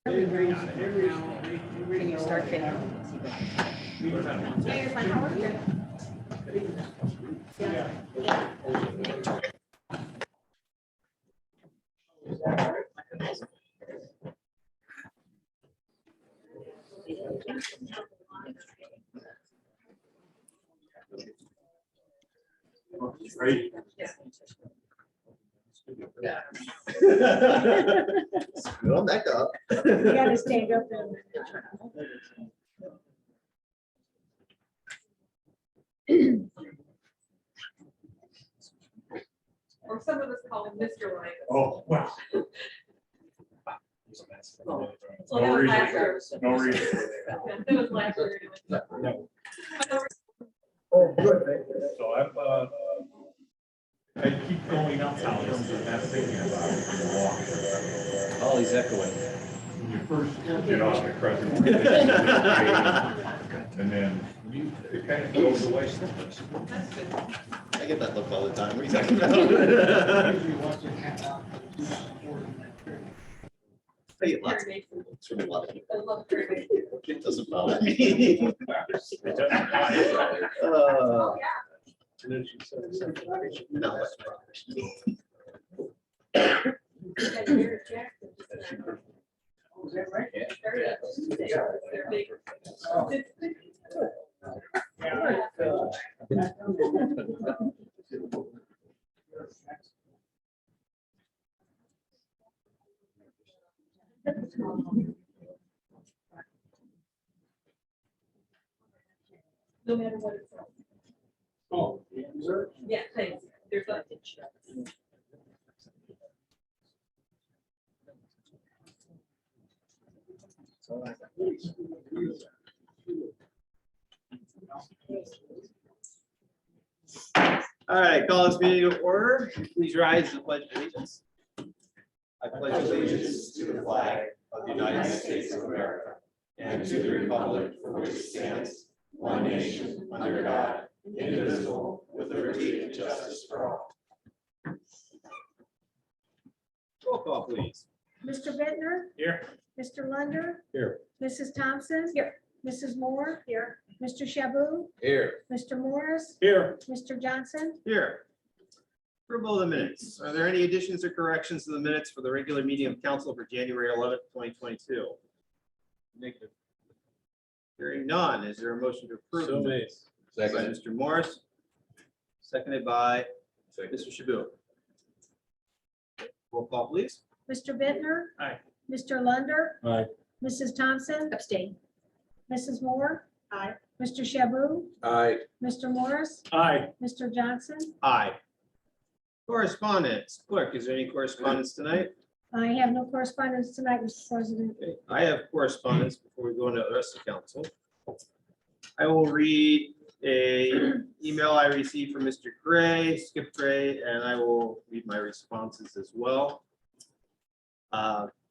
Can you start getting? Right. Yeah. Well, back up. You gotta stand up and. Or some of us call him Mr. Light. Oh, wow. So that was last year. No reason. That was last year. No. Oh, good. So I keep going up towns and not thinking about it for a walk. Oh, he's echoing. When you first get off the crescent. And then it kind of goes away. That's good. I get that look all the time. What are you talking about? I get lots of looks from a lot of people. I love Kirby. It doesn't bother me. Not much progress. And Jared Jackson just, they're big. No matter what it's from. Oh, Yeah, thanks. There's a. All right, call this meeting to order. Please rise to the pledge of allegiance. I pledge allegiance to the flag of the United States of America and to the republic for which it stands, one nation, under God, indivisible, with liberty and justice for all. Roll call, please. Mr. Bittner, here. Mr. Lunder. Here. Mrs. Thompson. Here. Mrs. Moore. Here. Mr. Shaboo. Here. Mr. Morris. Here. Mr. Johnson. Here. Approval of the minutes. Are there any additions or corrections to the minutes for the regular meeting of council for January 11th, 2022? Negative. Hearing none, is there a motion to approve? So the made. minutes? By Second. Mr. Morris, seconded by Second. Mr. Shaboo. Roll call, please. Mr. Bittner. Aye. Mr. Lunder. Aye. Mrs. Thompson. Abstain. Mrs. Moore. Aye. Mr. Shaboo. Aye. Mr. Morris. Aye. Mr. Johnson. Aye. Correspondence. Clerk, is there any correspondence tonight? I have no correspondence tonight, Mr. President. Okay, I have correspondence before we go into the rest of the council. I will read a email I received from Mr. Gray, Skip Gray, and I will read my responses as well.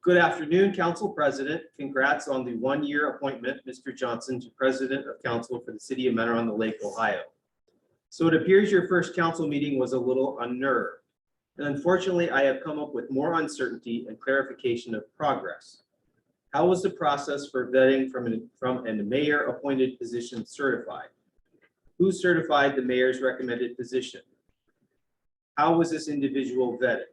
Good afternoon, Council President. Congrats on the one-year appointment, Mr. Johnson, to President of Council for the City of Mentor on the Lake, Ohio. So it appears your first council meeting was a little unnerved. And unfortunately, I have come up with more uncertainty and clarification of progress. How was the process for vetting from a mayor-appointed position certified? Who certified the mayor's recommended position? How was this individual vetted?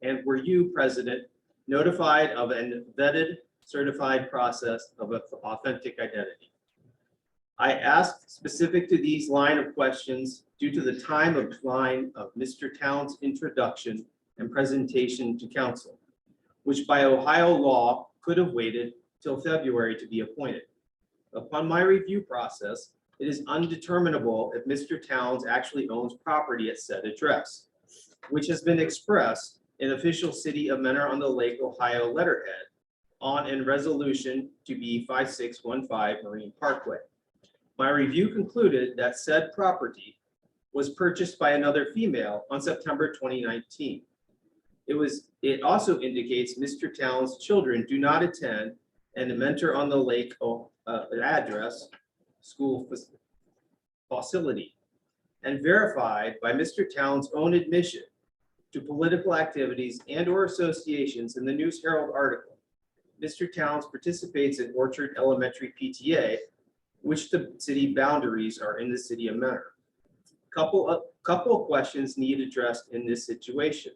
And were you, President, notified of a vetted, certified process of authentic identity? I asked specific to these line of questions due to the timeline of Mr. Towns' introduction and presentation to council, which by Ohio law could have waited till February to be appointed. Upon my review process, it is undeterminable if Mr. Towns actually owns property at said address, which has been expressed in official City of Mentor on the Lake, Ohio letterhead on in resolution to be 5615 Marine Parkway. My review concluded that said property was purchased by another female on September 2019. It also indicates Mr. Towns' children do not attend and Mentor on the Lake address school facility, and verified by Mr. Towns' own admission to political activities and or associations in the News Herald article. Mr. Towns participates in Orchard Elementary PTA, which the city boundaries are in the city of Mentor. Couple of questions need addressed in this situation.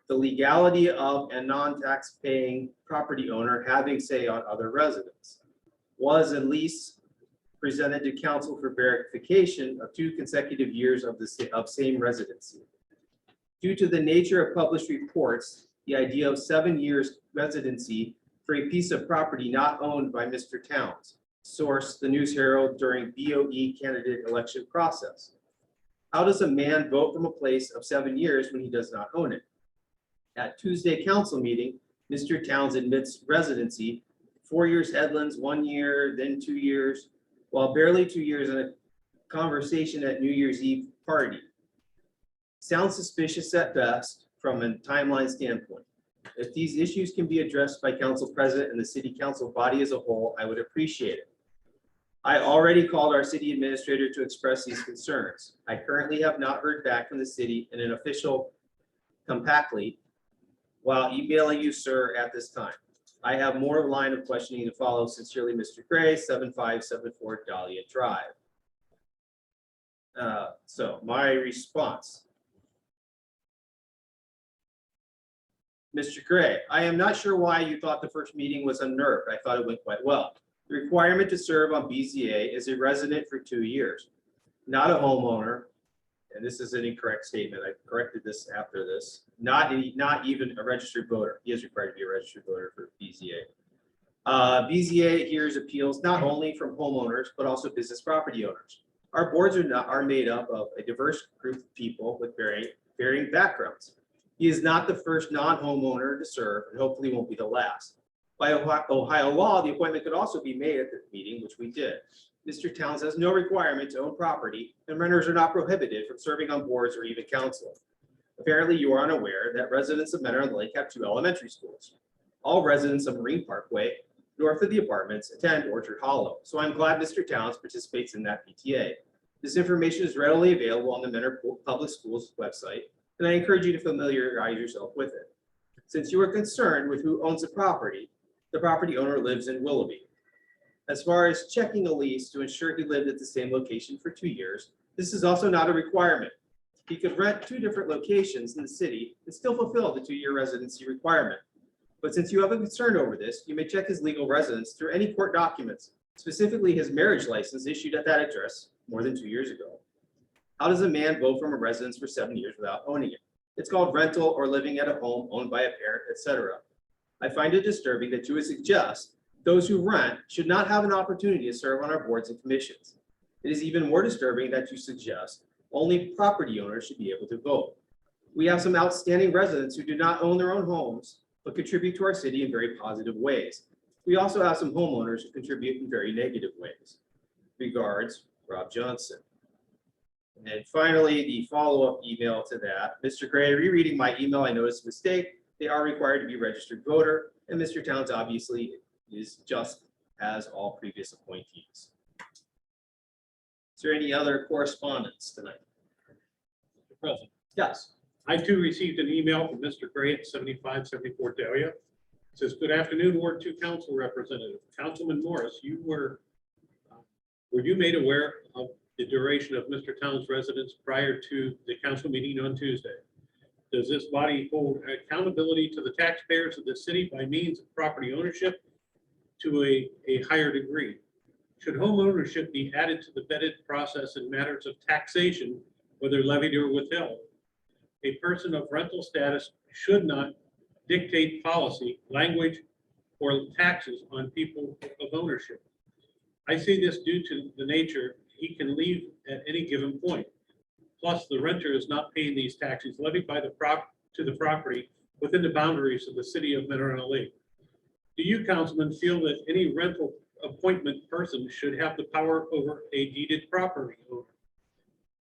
The legality of a non-tax paying property owner having say on other residents. Was a lease presented to council for verification of 2 consecutive years of same residency. Due to the nature of published reports, the idea of 7 years residency for a piece of property not owned by Mr. Towns. Source, the News Herald during BOE candidate election process. How does a man vote from a place of 7 years when he does not own it? At Tuesday council meeting, Mr. Towns admits residency, 4 years Headlands, 1 year, then 2 years, while barely 2 years in a conversation at New Year's Eve party. Sounds suspicious at best from a timeline standpoint. If these issues can be addressed by council president and the city council body as a whole, I would appreciate it. I already called our city administrator to express these concerns. I currently have not heard back from the city in an official compactly while emailing you, sir, at this time. I have more line of questioning to follow. Sincerely, Mr. Gray, 7574 Dahlia Drive. So my response. Mr. Gray, I am not sure why you thought the first meeting was unnerved. I thought it went quite well. The requirement to serve on BZA is a resident for 2 years, not a homeowner. And this is an incorrect statement. I corrected this after this. Not even a registered voter. He is required to be a registered voter for BZA. BZA hears appeals not only from homeowners, but also business property owners. Our boards are made up of a diverse group of people with varying backgrounds. He is not the first non-homeowner to serve and hopefully won't be the last. By Ohio law, the appointment could also be made at the meeting, which we did. Mr. Towns has no requirement to own property, and renters are not prohibited from serving on boards or even council. Apparently, you are unaware that residents of Mentor Lake have 2 elementary schools. All residents of Marine Parkway, north of the apartments, attend Orchard Hollow, so I'm glad Mr. Towns participates in that PTA. This information is readily available on the Mentor Public Schools website, and I encourage you to familiarize yourself with it. Since you are concerned with who owns the property owner lives in Willoughby. As far as checking a lease to ensure he lived at the same location for 2 years, this is also not a requirement. He could rent 2 different locations in the city and still fulfill the 2-year residency requirement. But since you have a concern over this, you may check his legal residence through any court documents, specifically his marriage license issued at that address more than 2 years ago. How does a man vote from a residence for 7 years without owning it? It's called rental or living at a home owned by a parent, etc. I find it disturbing that you would suggest those who rent should not have an opportunity to serve on our boards and commissions. It is even more disturbing that you suggest only property owners should be able to vote. We have some outstanding residents who do not own their own homes, but contribute to our city in very positive ways. We also have some homeowners who contribute in very negative ways. Regards, Rob Johnson. And finally, the follow-up email to that. Mr. Gray, rereading my email, I noticed a mistake. They are required to be a registered voter, and Mr. Towns obviously is just as all previous appointees. Is there any other correspondence tonight? Mr. President, Yes. I too received an email from Mr. Gray at 7574 Dahlia. It says, good afternoon, Ward 2 Council Representative. Councilman Morris, were you made aware of the duration of Mr. Towns' residence prior to the council meeting on Tuesday? Does this body hold accountability to the taxpayers of the city by means of property ownership to a higher degree? Should home ownership be added to the vetted process in matters of taxation, whether levied or withheld? A person of rental status should not dictate policy, language, or taxes on people of ownership. I see this due to the nature he can leave at any given point. Plus, the renter is not paying these taxes levied by the property within the boundaries of the city of Mentor Lake. Do you, councilman, feel that any rental appointment person should have the power over a deeded property owner?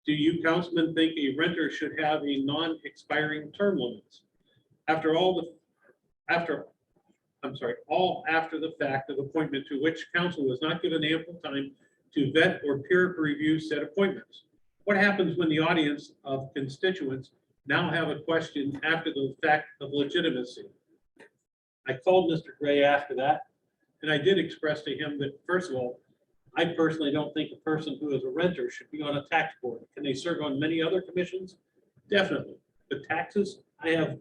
Do you, councilman, think a renter should have a non-expiring term limits? All after the fact of appointment to which council was not given ample time to vet or peer review said appointments? What happens when the audience of constituents now have a question after the fact of legitimacy? I called Mr. Gray after that, and I did express to him that, first of all, I personally don't think a person who is a renter should be on a tax board. Can they serve on many other commissions? Definitely. But taxes, I have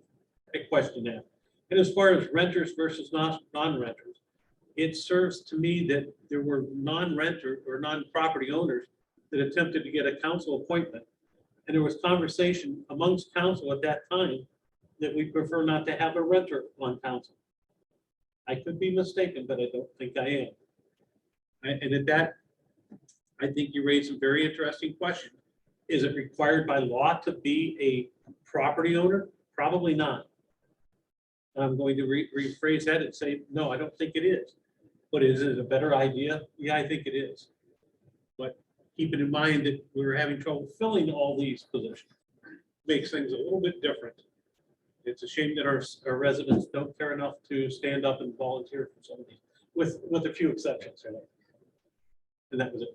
a question there. And as far as renters versus non-renters, it serves to me that there were non-renter or non-property owners that attempted to get a council appointment. And there was conversation amongst council at that time that we prefer not to have a renter on council. I could be mistaken, but I don't think I am. And at that, I think you raised a very interesting question. Is it required by law to be a property owner? Probably not. I'm going to rephrase that and say, no, I don't think it is. But is it a better idea? Yeah, I think it is. But keeping in mind that we're having trouble filling all these positions makes things a little bit different. It's a shame that our residents don't care enough to stand up and volunteer for some of these, with a few exceptions. Right? And that was it.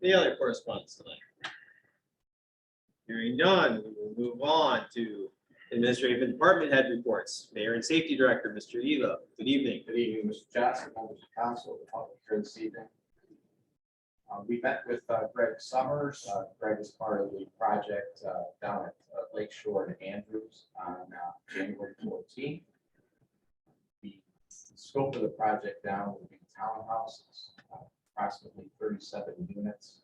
Any other correspondence tonight? Hearing none, we will move on to administrative and department head reports. Mayor and Safety Director, Mr. Eva. Good evening. Good evening, Mr. Johnson, members of council, the public here this evening. We met with Greg Summers. Greg is part of the project down at Lake Shore and Andrews on January 14th. The scope of the project down will be townhouses, approximately 37 units.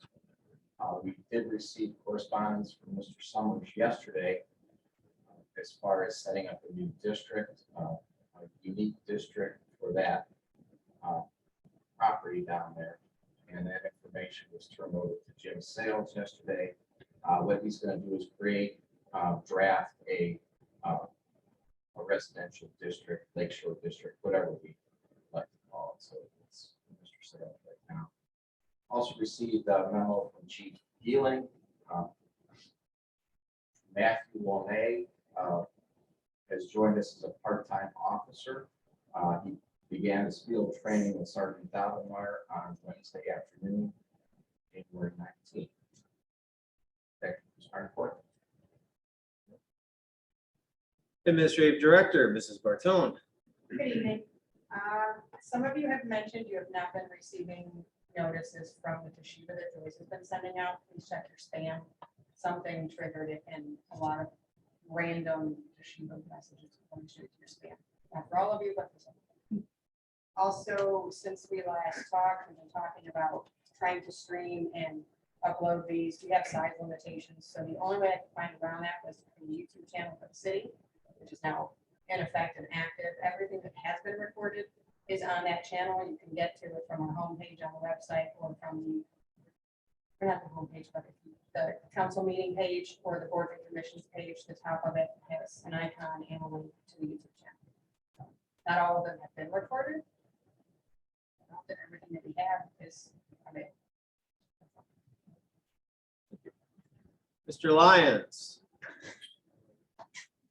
We did receive correspondence from Mr. Summers yesterday as far as setting up a new district, a unique district for that property down there. And that information was turned over to Jim Sales yesterday. What he's going to do is draft a residential district, Lakeshore District, whatever we like to call it. So it's Mr. Sales right now. Also received a memo from Chief Healing. Matthew Monet has joined us as a part-time officer. He began his field training with Sergeant Daubenmeyer on Wednesday afternoon, January 19th. That concludes my report. Administrative Director, Mrs. Bartone. Good evening. Some of you have mentioned you have not been receiving notices from the Toshiba that Joyce has been sending out. Please check your spam. Something triggered it and a lot of random Toshiba messages going straight to your spam. Not for all of you, but for some. Also, since we last talked, we've been talking about trying to stream and upload these. We have size limitations. So the only way I could find around that was the YouTube channel for the city, which is now in effect and active. Everything that has been recorded is on that channel. You can get to it from our homepage on the website or from the, or not the homepage, but the council meeting page or the board and commissions page. The top of it has an icon and a link to the YouTube channel. Not all of them have been recorded. Not that everything that we have is available. Mr. Lyons.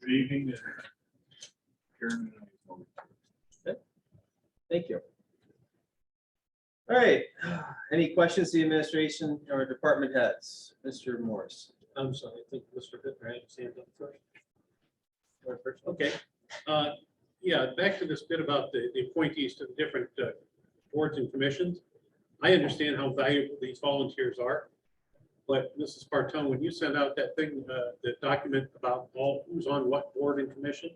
Good evening. Karen. Thank you. All right. Any questions to the administration or department heads? Mr. Morris. I'm sorry, I think Mr. Bittner had his hand up first. Or first, okay. Yeah, back to this bit about the appointees to the different boards and commissions. I understand how valuable these volunteers are. But Mrs. Bartone, when you sent out that thing, the document about who's on what board and commission,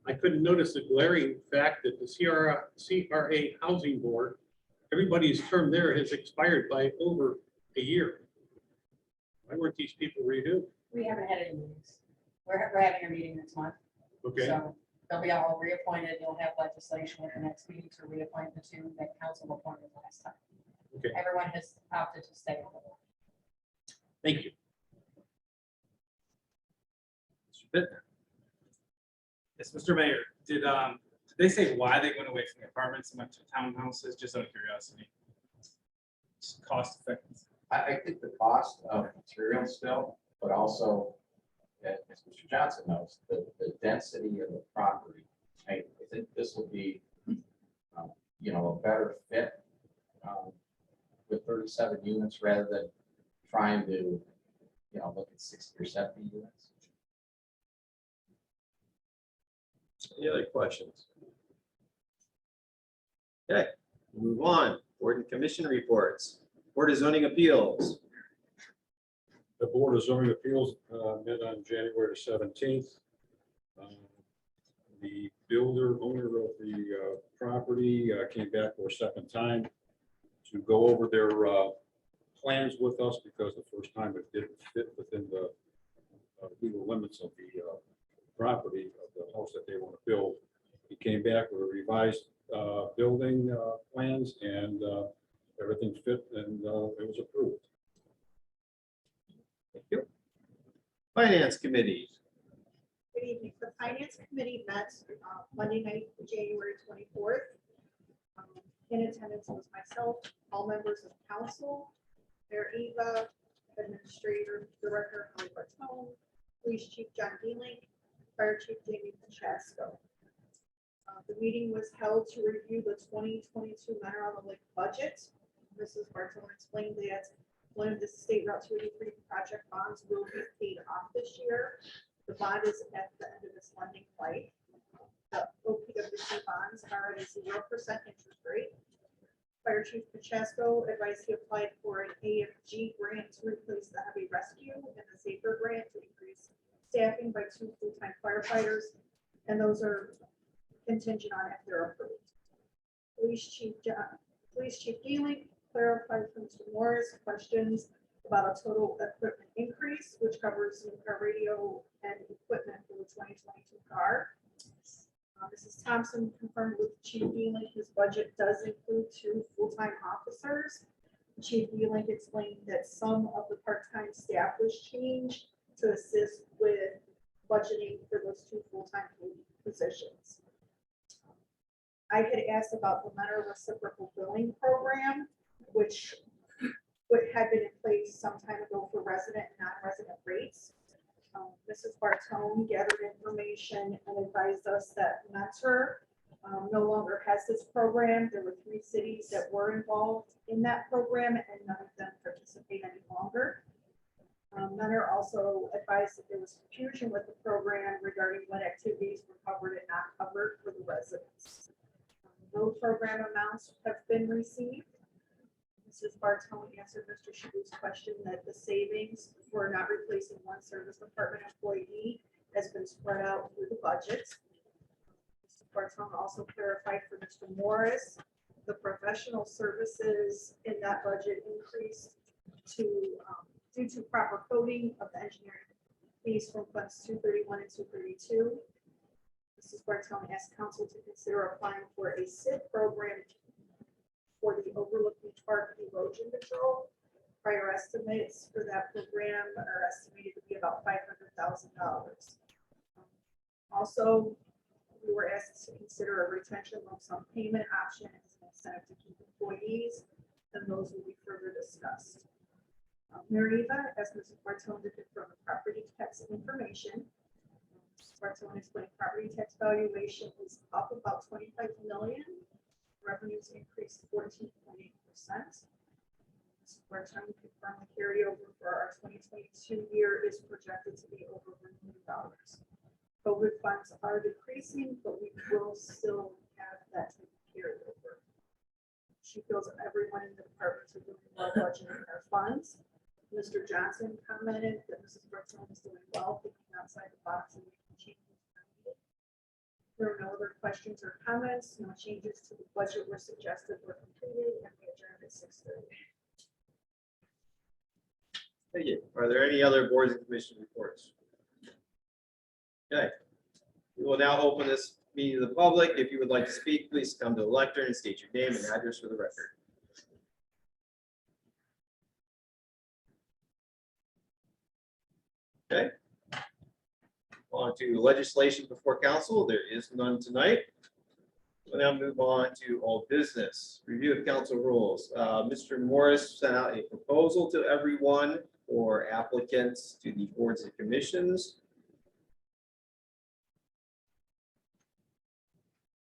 I couldn't notice the glaring fact that the CRA Housing Board, everybody's term there has expired by over a year. Why weren't these people renewed? We haven't had any meetings. We're having a meeting next month. Okay, So they'll be all reappointed. You'll have legislation at the next meeting to reappoint the two that council appointed last time. okay, Everyone has opted to stay on the board. thank you. Mr. Bittner. Yes, Mr. Mayor, did they say why they went away from the apartments and went to townhouses, just out of curiosity? Just cost effective. I think the cost of material still, but also, as Mr. Johnson knows, the density of the property. I think this will be, a better fit with 37 units rather than trying to, look at 60 or 70 units. Any other questions? Okay, move on. Board and commission reports. Board of Zoning Appeals. The Board of Zoning Appeals met on January 17th. The builder, owner of the property came back for a second time to go over their plans with us because the first time it didn't fit within the legal limits of the property of the house that they want to build. He came back with a revised building plans and everything fit and it was approved. Thank you. Finance Committee. Good evening. The Finance Committee met Monday night, January 24th. In attendance was myself, all members of council, Mayor Eva, Administrator Director Holly Bartone, Police Chief John Dealing, Fire Chief Jamie Pacheco. The meeting was held to review the 2022 Mentor on the Lake budget. Mrs. Bartone explained that one of the State Route 283 project bonds will be paid off this year. The bond is at the end of this lending life. The OPWC bonds are at a 0% interest rate. Fire Chief Pacheco advised he applied for an AFG grant to replace the heavy rescue and the safer grant to increase staffing by 2 full-time firefighters. And those are contingent on if they're approved. Police Chief Dealing clarified from Mr. Morris questions about a total equipment increase, which covers new car radio and equipment for the 2022 car. Mrs. Thompson confirmed with Chief Dealing his budget does include 2 full-time officers. Chief Dealing explained that some of the part-time staff was changed to assist with budgeting for those 2 full-time positions. I had asked about the Mentor reciprocal billing program, which had been in place some time ago for resident and non-resident rates. Mrs. Bartone gathered information and advised us that Mentor no longer has this program. There were 3 cities that were involved in that program and none of them participate any longer. Mentor also advised that there was confusion with the program regarding what activities were covered and not covered for the residents. No program amounts have been received. Mrs. Bartone answered Mr. Shabu's question that the savings for not replacing one service department employee has been spread out through the budget. Mr. Bartone also clarified for Mr. Morris, the professional services in that budget increased to due to proper coding of the engineering fees from funds 231 and 232. Mrs. Bartone asked council to consider applying for a SID program for the Overlook Beach Park erosion control. Prior estimates for that program are estimated to be about $500,000. Also, we were asked to consider a retention lump sum payment option as an incentive to keep employees, and those will be further discussed. Mariva asked Mrs. Bartone to confirm the property tax information. Mrs. Bartone explained property tax valuation is up about 25 million. Revenues increased 14.8%. Mrs. Bartone confirmed the carryover for our 2022 year is projected to be over $1 million. COVID funds are decreasing, but we will still have that carryover. She feels everyone in the departments are doing well budgeting their funds. Mr. Johnson commented that Mrs. Bartone is doing well, thinking outside the box and making changes. There are no other questions or comments. No changes to the budget were suggested or completed, and we adjourned at 6:30. Thank you. Are there any other boards and commission reports? Okay. We will now open this meeting to the public. If you would like to speak, please come to the lectern and state your name and address for the record. Okay. On to legislation before council. There is none tonight. We'll now move on to all business. Review of council rules. Mr. Morris sent out a proposal to everyone for applicants to the boards and commissions.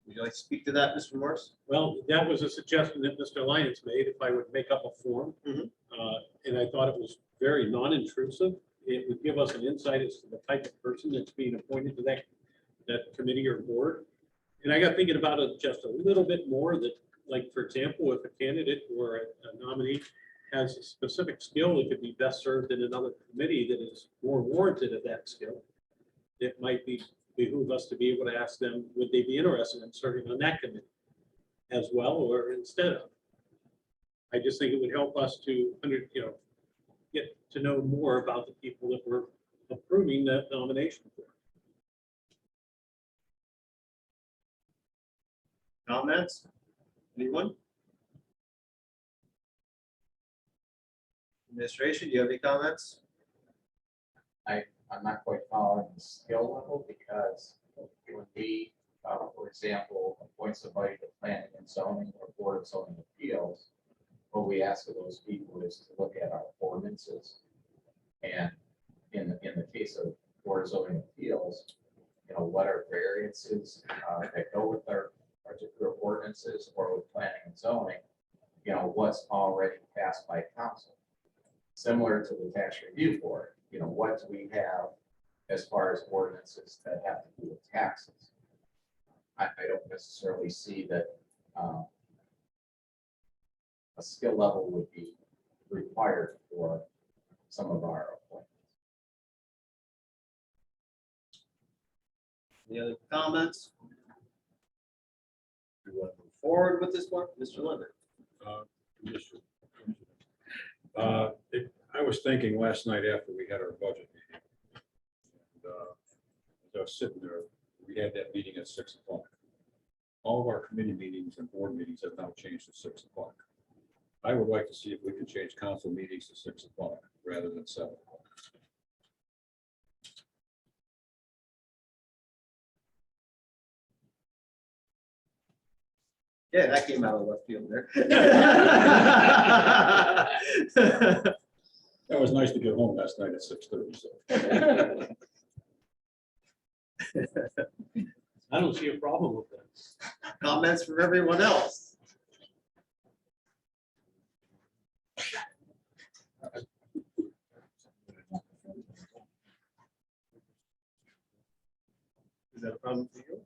Would you like to speak to that, Mr. Morris? Well, that was a suggestion that Mr. Lyons made, if I would make up a form. Mhm. And I thought it was very non-intrusive. It would give us an insight as to the type of person that's being appointed to that that committee or board. And I got thinking about it just a little bit more that, like, for example, if a candidate or a nominee has a specific skill, it could be best served in another committee that is more warranted of that skill. It might behoove us to be able to ask them, would they be interested in serving on that committee as well, or instead of? I just think it would help us to get to know more about the people that we're approving that nomination for. Comments? Anyone? Administration, do you have any comments? I'm not quite following the skill level because when we, for example, appoint somebody to planning and zoning or board of zoning appeals, what we ask of those people is to look at our ordinances. And in the case of board of zoning appeals, what are variances that go with our particular ordinances or with planning and zoning, what's already passed by council. Similar to the tax review board, what do we have as far as ordinances that have to do with taxes? I don't necessarily see that a skill level would be required for some of our appointments. Any other comments? We want to move forward with this one, Mr. Linder. I was thinking last night after we had our budget meeting. And, as I was sitting there, we had that meeting at 6 o'clock. All of our committee meetings and board meetings have now changed to 6 o'clock. I would like to see if we can change council meetings to 6 o'clock rather than 7 o'clock. Yeah, that came out of left field there. That was nice to get home last night at 6:30. So. I don't see a problem with that. Comments from everyone else? Is that a problem for you?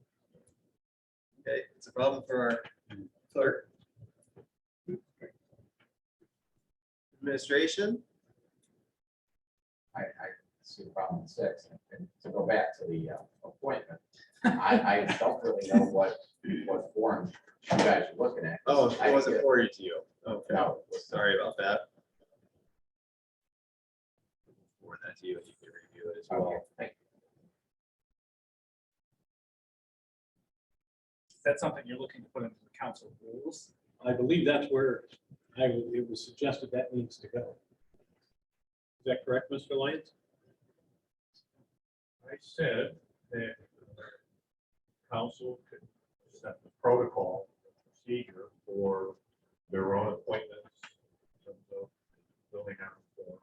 Okay, it's a problem for our clerk. Administration? I see the problem with 6. And to go back to the appointment, I don't really know what form you guys are looking at. Oh, it I wasn't get- for you to you. Okay, No, sorry about that. Forward that to you, and you can review it as okay, well. thank you. Is that something you're looking to put into the council rules? I believe that's where it was suggested that needs to go. Is that correct, Mr. Lyons? I said that council could set the protocol procedure for their own appointments, in terms of filling out a form.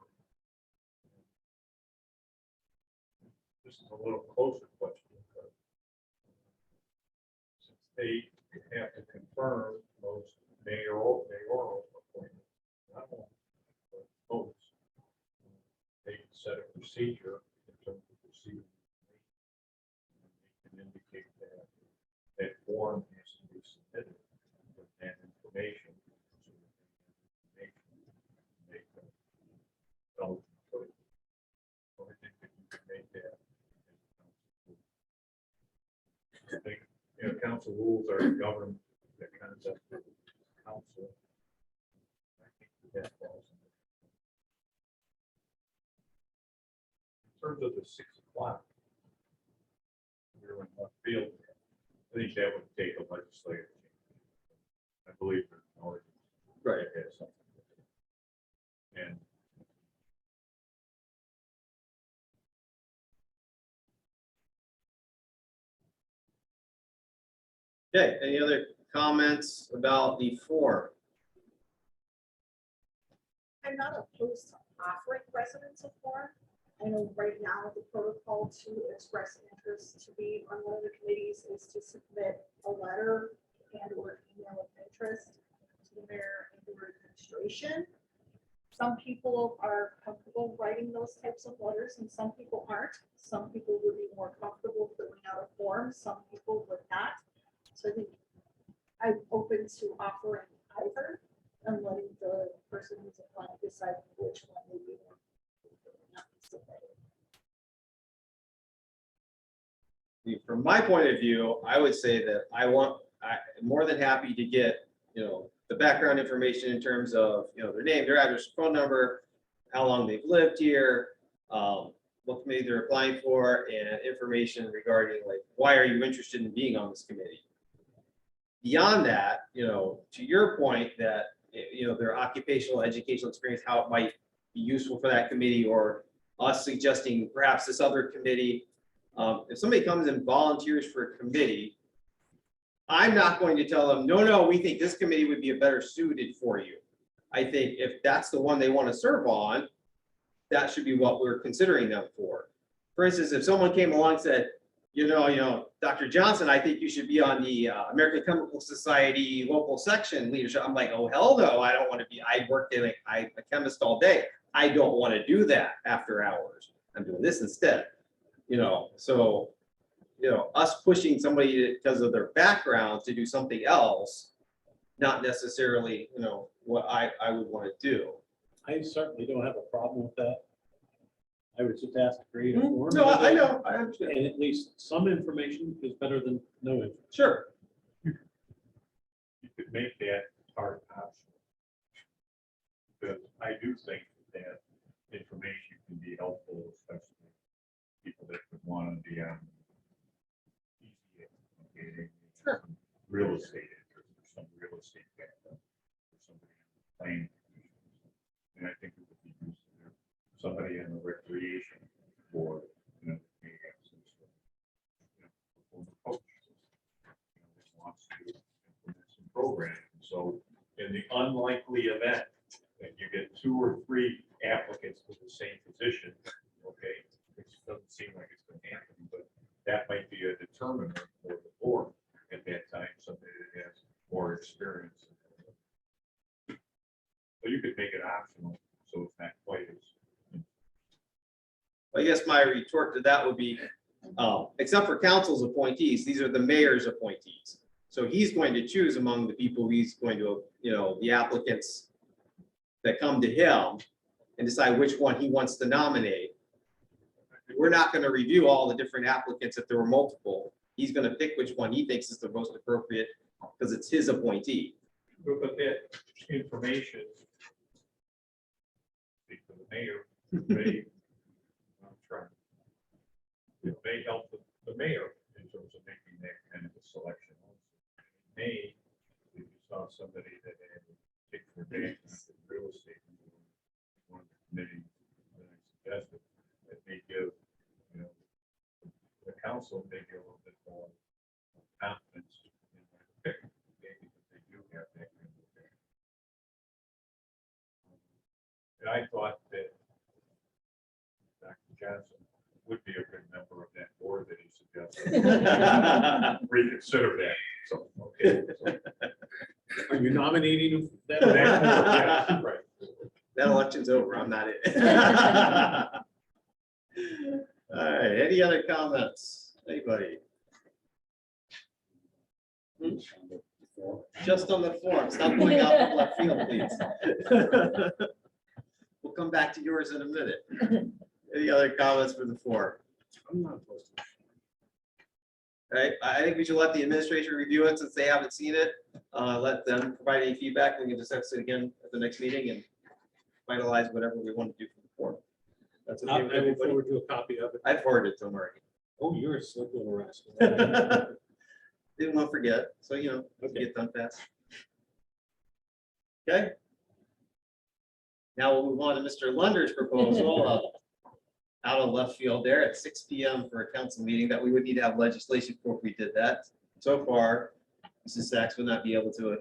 This is a little closer question, but since they have to confirm most mayoral appointments, I don't want to votes. They can set a procedure in terms of procedure. They can indicate that that form has to be submitted with that information. So that they can so I think that you can make that. I think, council rules are govern the concept of council. I think that falls in terms of the 6 o'clock. We're in left field. I think that would take a legislative change. I believe there's an ordinance. Right. that has something to do. And Okay, any other comments about the form? I'm not opposed to offering residents a form. I know right now the protocol to express interest to be on one of the committees is to submit a letter and or email of interest to the mayor and the administration. Some people are comfortable writing those types of letters and some people aren't. Some people would be more comfortable filling out a form form, some people would not. So I think I'm open to offering either and letting the person who's applying decide which one they do. From my point of view, I would say that I'm more than happy to get, the background information in terms of, their name, their address, phone number, how long they've lived here, what committee they're applying for, and information regarding like, why are you interested in being on this committee? Beyond that, to your point that, their occupational educational experience, how it might be useful for that committee, or us suggesting perhaps this other committee. If somebody comes and volunteers for a committee, I'm not going to tell them, no, we think this committee would be a better suited for you. I think if that's the one they want to serve on, that should be what we're considering them for. For instance, if someone came along and said, Dr. Johnson, I think you should be on the American Chemical Society local section leadership. I'm like, oh, hell no, I don't want to be. I worked in a chemist all day. I don't want to do that after hours. I'm doing this instead. So, us pushing somebody because of their background to do something else, not necessarily, what I would want to do. I certainly don't have a problem with that. I would just ask to create a form. No, I know, I understand. And at least some information is better than no information. Sure. You could make that part optional. Because I do think that information can be helpful, especially people that would want to be on PCA, okay, they need some real estate interest, or some real estate background, or somebody in the planning commission. And I think it would be useful there. Somebody in the recreation board, may have some sort of, former coach, that wants to implement some program. So in the unlikely event that you get 2 or 3 applicants for the same position, okay, which doesn't seem like it's going to happen, but that might be a determinant for the board at that time, somebody that has more experience. So you could make it optional, so it's not quite as. I guess my retort to that would be, except for council's appointees, these are the mayor's appointees. So he's going to choose among the people he's going to, the applicants that come to him and decide which one he wants to nominate. We're not going to review all the different applicants if there were multiple. He's going to pick which one he thinks is the most appropriate because it's his appointee. But that information, speak to the mayor, may, I'm trying, it may help the mayor in terms of making that kind of a selection. May, if you saw somebody that had a particular background in real estate, one of the committees that I suggested, that may give, the council maybe a little bit more confidence in their pick, maybe that they do have that kind of thing. And I thought that Dr. Johnson would be a good member of that board that he suggested. Reconsider that, so, okay. So, Are you nominating that? yeah, right. That election's over. I'm not it. All right. Any other comments? Anybody? Just on the form. Stop going out the left field, please. We'll come back to yours in a minute. Any other comments for the form? I'm not opposed to it. All right. I think we should let the administration review it since they haven't seen it. Let them provide any feedback. We can discuss it again at the next meeting and finalize whatever we want to do for the form. That's okay with I will everybody. forward you a copy of it. I forwarded it to them already. Oh, you're a slick little rascal. Didn't want to forget, so Okay. get done fast. Okay. Now we'll move on to Mr. Lunder's proposal, out of left field there at 6 p.m. for a council meeting that we would need to have legislation for if we did that. So far, Mrs. Sachs would not be able to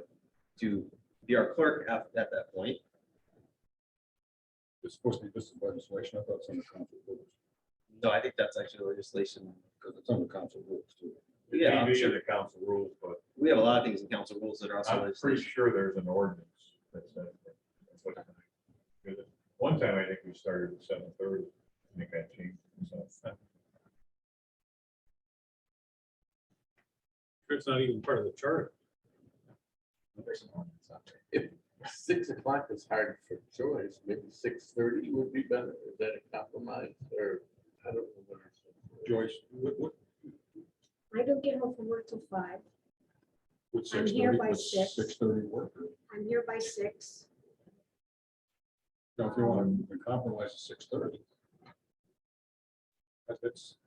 be our clerk at that point. It's supposed to be just legislation. I thought it's under council rules, No, I think that's actually legislation. because it's under council rules too. Yeah, I'm Maybe sure. the council rules, but We have a lot of things in council rules that are also I'm pretty legislation. sure there's an ordinance that says that. That's what I think. Because one time I think we started at 7:30, I think that changed. So, It's not even part of the charter. There's an ordinance out there. If 6 o'clock is hard for choice, maybe 6:30 would be better. Is that a compromise or I don't know. what it's- Joyce, what, I don't get home from work till 5. would I'm here 6:30 by would 6. 6:30 work? Or- I'm here by 6. No, if you want to compromise at 6:30. That's,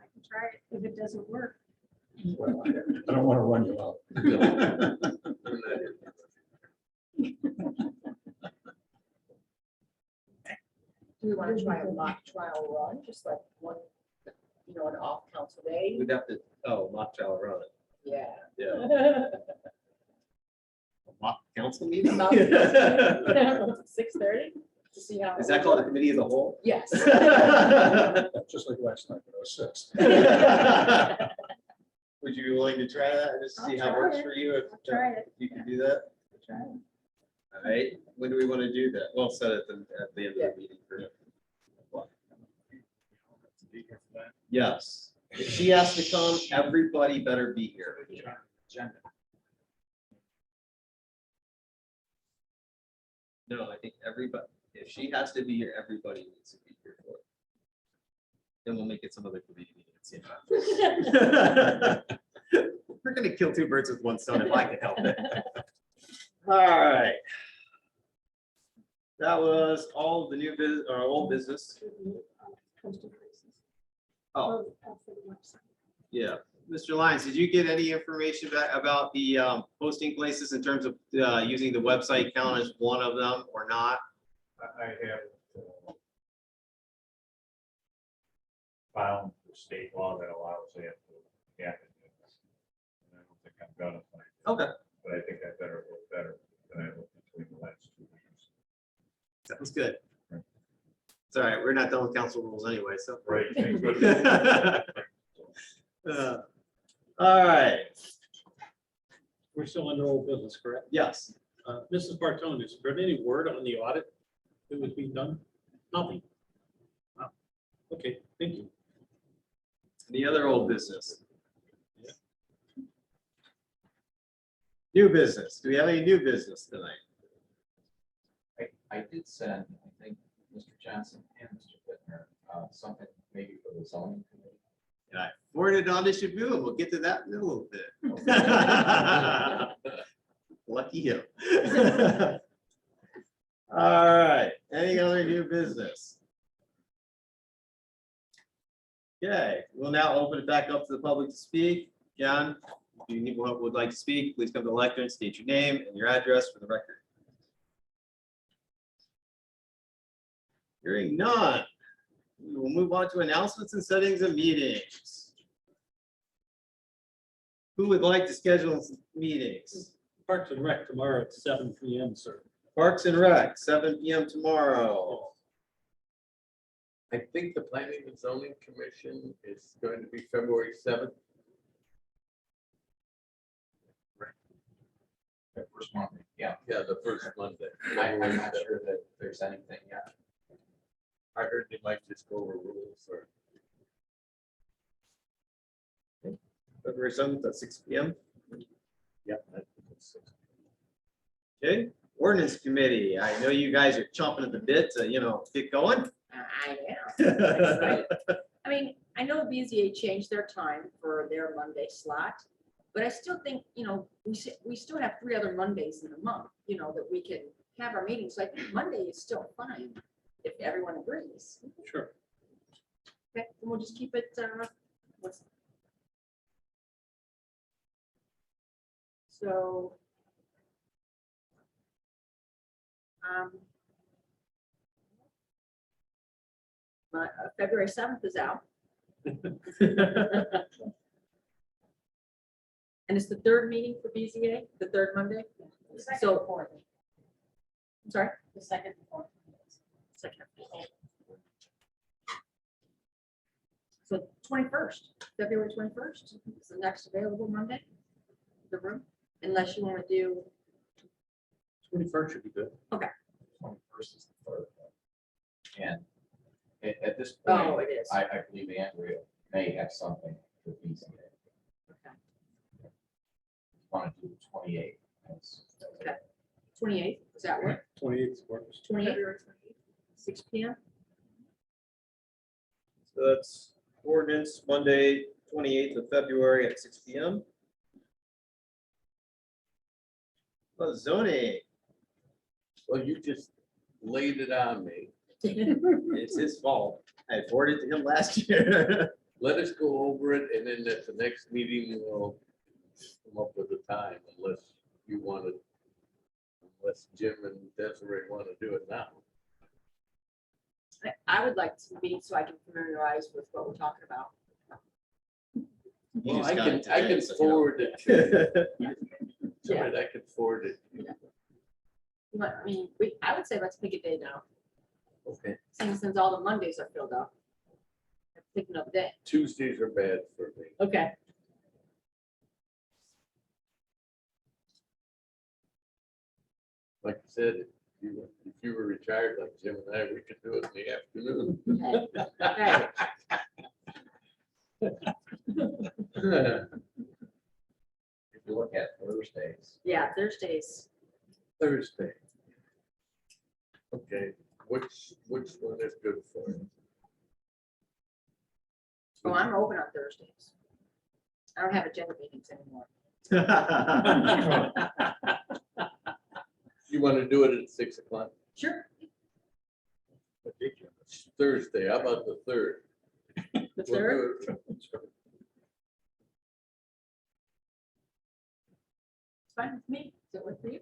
I can try it. If it doesn't work, well, I don't want to run you out. I'm not here. Do we want to try a mock trial run, just like one, an off council day? We'd have to, mock trial run it. Yeah. Yeah. Mock council meeting? Mock council 6:30 to see how. Is that called a committee as a whole? Yes. Just like last night when I was 6. Would you be willing to try that, just to see how it I'll works try for you, if try it. you can do that? Try it. All right, when do we want to do that? Well, set it at the end of the meeting. Yes, if she has to come, everybody better be here. Agenda. No, I think everybody, if she has to be here, everybody needs to be here for it. Then we'll make it some other committee meeting. We're gonna kill 2 birds with 1 stone if I can help it. All right. That was all the new business, or old business. Postal prices. Oh, For the website. yeah. Mr. Lyons, did you get any information back about the posting places in terms of using the website count as one of them or not? I have found the state law that allows that to happen. And I don't think I'm gonna find it. Okay. But I think I better look better than I looked between the last 2 weeks. Sounds good. It's all right. We're not done with council rules anyway, so. Right. thanks, good. All right. We're still under old business, correct? Yes. Mrs. Bartone, is there any word on the audit that was being done? Nothing. Wow. Okay, thank you. Any other old business? New business. Do we have any new business tonight? I did send, I think, Mr. Johnson and Mr. Bittner, something maybe for the zoning committee. And I forwarded it on to Shabu, and we'll get to that in a little bit. Lucky him. All right, any other new business? Okay, we'll now open it back up to the public to speak. John, if anyone would like to speak, please come to the lectern, state your name and your address for the record. Hearing none. We will move on to announcements and settings of meetings. Who would like to schedule some meetings? Parks and Rec tomorrow at 7 PM, sir. Parks and Rec, 7 PM tomorrow. I think the planning and zoning commission is going to be February 7th. The first Monday, yeah. Yeah, the first Monday. I'm not sure that there's anything yet. I heard they might just go over rules or. February 7th at 6 PM. Yep. Okay, ordinance committee. I know you guys are chomping at the bit to, get going. I am. I mean, I know BZA changed their time for their Monday slot, but I still think, we still have 3 other Mondays in the month, that we can have our meetings. So I think Monday is still fine if everyone agrees. Sure. Okay, then we'll just keep it, so. February 7th is out. And it's the 3rd meeting for BZA, the 3rd Monday? The second So- and fourth. I'm sorry? The second and fourth. Second. So 21st, February 21st is the next available Monday, the room, unless you want to do, 21st should be good. 21st is the third. And at this oh, point, it is. I believe Andrea may have something for BZA. want to do 28. 28th, is that what? 28th works. 28th, February 28th. 6 p.m.? So that's ordinance Monday, 28th of February at 6 p.m. Oh, zoning, Well, you just laid it on me. it's his fault. I forwarded it to him last year. Let us go over it and then at the next meeting, we'll come up with a time unless you want to, unless Jim and Desiree want to do it now. I would like to meet so I can familiarize with what we're talking about. You Well, just I got can, it I today, can so, you know. forward it to you. Yeah. Right, I can forward it. But, I mean, I would say let's pick a day now, Okay. since all the Mondays are filled up. Pick another day. Tuesdays are bad for me. Okay. Like I said, if you were retired like Jim and I, we could do it in the afternoon. Hey, If you look at Thursdays, yeah, Thursdays. Thursday. Okay, which one is good for you? Oh, I'm open on Thursdays. I don't have agenda meetings anymore. You want to do it at 6 o'clock? Sure. Thursday, how about the 3rd? The We'll third, do it. it's fine with me. Does it work for you?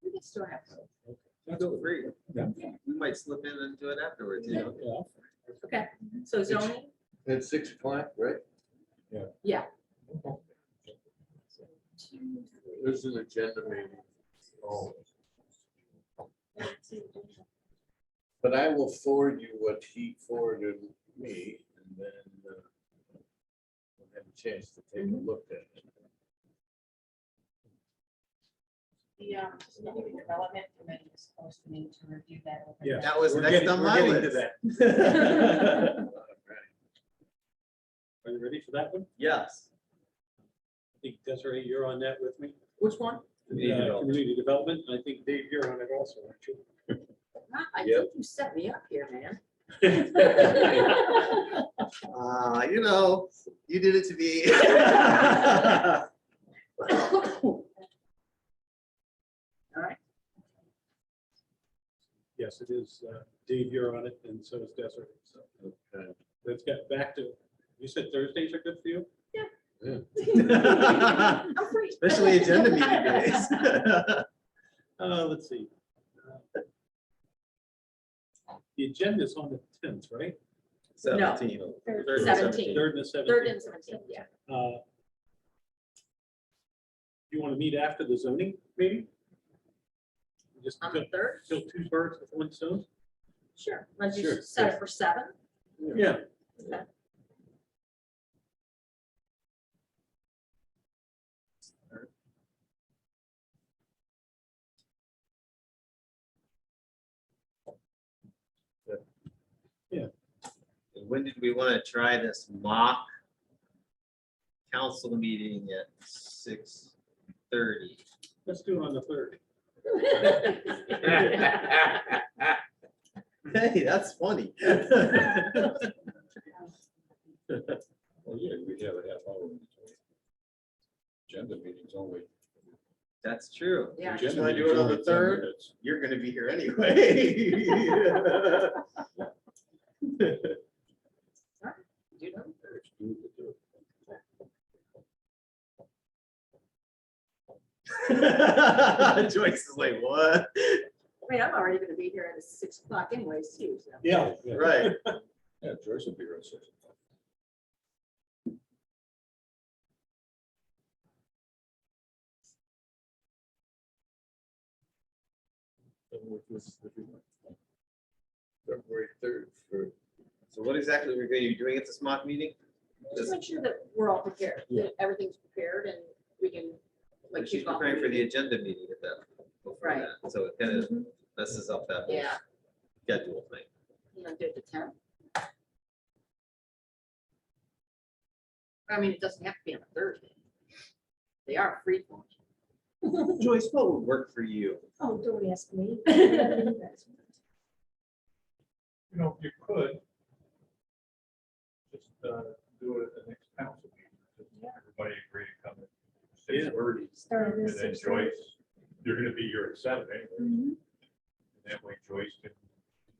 We can still have. Feel free. We might slip in and do it afterwards, you know. Okay, so zoning, At 6 o'clock, right? yeah. There's an agenda meeting. But I will forward you what he forwarded me and then we'll have a chance to take a look at it. The community development committee is supposed to meet to review that. open Yeah. That was We're next getting- on we're my getting to list. Are you ready for that one? Yes. I think Desiree, you're on that with me. Which one? Community development. I think Dave, you're on it also, aren't you? I Yep. think you set me up here, man. You know, you did it to me. All right, Yes, it is. Dave, you're on it, and so is Desiree. So Okay. let's get back to, you said Thursdays are good for you? I'm free. Especially agenda meeting days. Let's see. The agenda is on the 10th, right? 17. Third, Third and 17. 3rd and the 17th. Third and 17th, yeah. You want to meet after the zoning meeting? Just On the third, kill two birds with one stone? sure. Let's Sure. just set it for 7. Yeah. Okay. And when did we want to try this mock council meeting at 6:30? Let's do it on the 3rd. Hey, that's funny. Well, yeah, we have a half hour. in between. Agenda meetings only. That's true. Yeah. Just Agenda want to do meetings it on only the 10 3rd? minutes. You're gonna be here anyway. You know? Let's do it, do it. Joyce is like, what? I mean, I'm already gonna be here at 6 o'clock anyways, too, so. Yeah. Right. Yeah, Joyce will be here at 6 o'clock. February 3rd for, So what exactly we're going to be doing at this mock meeting? Just make sure that we're all prepared, that everything's prepared and we can. like, She's kick off preparing for the meeting. agenda meeting at that. before Right. that. So it kind of Mhm. messes up that whole Yeah, schedule thing. you know, do it the 10th. I mean, it doesn't have to be on a Thursday. They are free for me. Joyce, what would work for you? Oh, don't ask me. Whatever you guys want. You know, you could just do it at the next council meeting. Just Everybody agree to come at 6:30. Start And this. then Joyce, you're gonna be here at 7 anyway. Mhm. And that way Joyce can.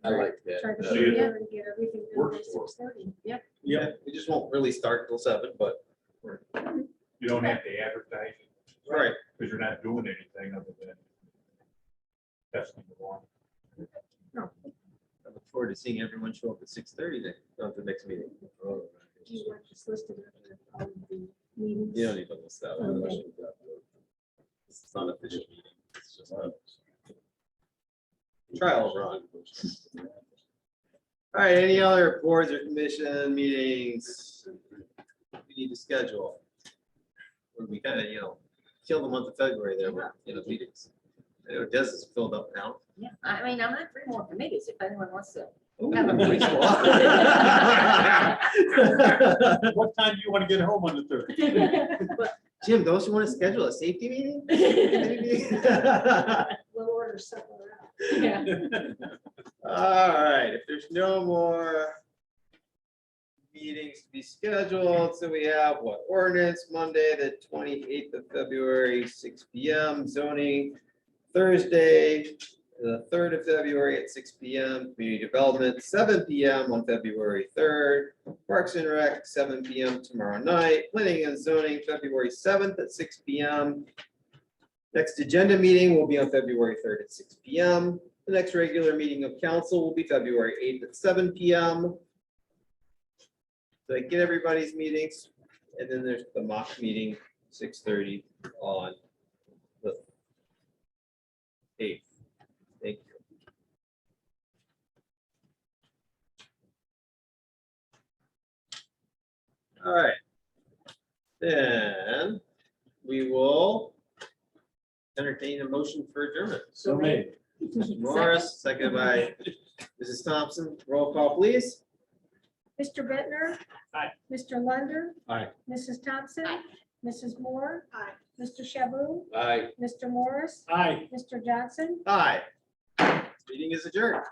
I like that. Try to See be it. there and get everything done by Works for it. 6:30. Yeah, we just won't really start till 7, but. You don't have to advertise it. Right. Because you're not doing anything other than testing the water. I look forward to seeing everyone show up at 6:30 to go to the next meeting. Do you want this listed under all of the meetings? You don't need to list that one. Okay. It's not an official meeting. It's just a trial run. All right, any other boards or commission meetings we need to schedule? We kind of, killed the month of February there with, meetings. I know Des is filled up now. Yeah, I mean, I'm not for more committees if anyone wants to. Ooh, Have a which meeting. one? What time do you want to get home on the 3rd? Jim, don't you want to schedule a safety meeting? We'll order somewhere else. Yeah. All right, if there's no more meetings to be scheduled, so we have what, ordinance Monday, the 28th of February, 6 PM, zoning Thursday, the 3rd of February at 6 PM, community development, 7 PM on February 3rd, Parks and Rec, 7 PM tomorrow night, planning and zoning, February 7th at 6 PM. Next agenda meeting will be on February 3rd at 6 PM. The next regular meeting of council will be February 8th at 7 PM. So I get everybody's meetings, and then there's the mock meeting, 6:30 on the 8th. Thank you. All right. Then we will entertain a motion for adjournment. So made. Mr. Morris, seconded by Mrs. Thompson. Roll call, please. Mr. Bittner, Aye. Mr. Lunder. Aye. Mrs. Thompson. Mrs. Moore. Aye. Mr. Shaboo. Aye. Mr. Morris. Aye. Mr. Johnson. Aye. Meeting is adjourned.